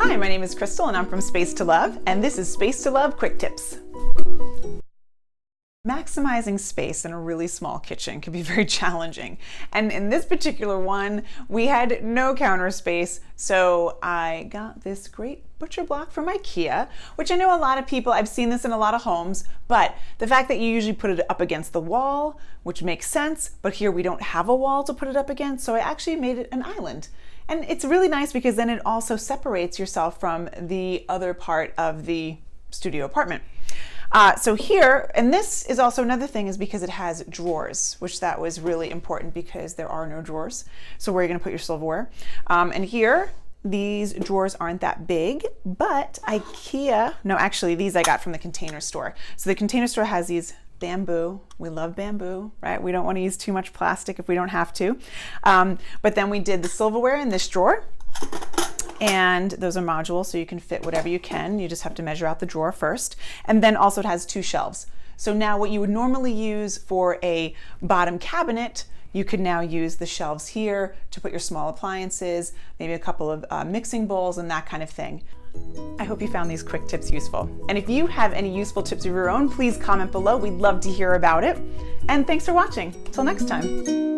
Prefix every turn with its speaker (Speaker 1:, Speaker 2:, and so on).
Speaker 1: Hi, my name is Christel and I'm from Space to Love, and this is Space to Love Quick Tips. Maximizing space in a really small kitchen can be very challenging. And in this particular one, we had no counter space, so I got this great butcher block from Ikea, which I know a lot of people, I've seen this in a lot of homes, but the fact that you usually put it up against the wall, which makes sense, but here we don't have a wall to put it up against, so I actually made it an island. And it's really nice because then it also separates yourself from the other part of the studio apartment. So here, and this is also another thing, is because it has drawers, which that was really important because there are no drawers. So where are you going to put your silverware? And here, these drawers aren't that big, but Ikea, no, actually these I got from the Container Store. So the Container Store has these bamboo. We love bamboo, right? We don't want to use too much plastic if we don't have to. But then we did the silverware in this drawer. And those are modules, so you can fit whatever you can. You just have to measure out the drawer first. And then also it has two shelves. So now what you would normally use for a bottom cabinet, you could now use the shelves here to put your small appliances, maybe a couple of mixing bowls and that kind of thing. I hope you found these quick tips useful. And if you have any useful tips of your own, please comment below. We'd love to hear about it. And thanks for watching. Till next time.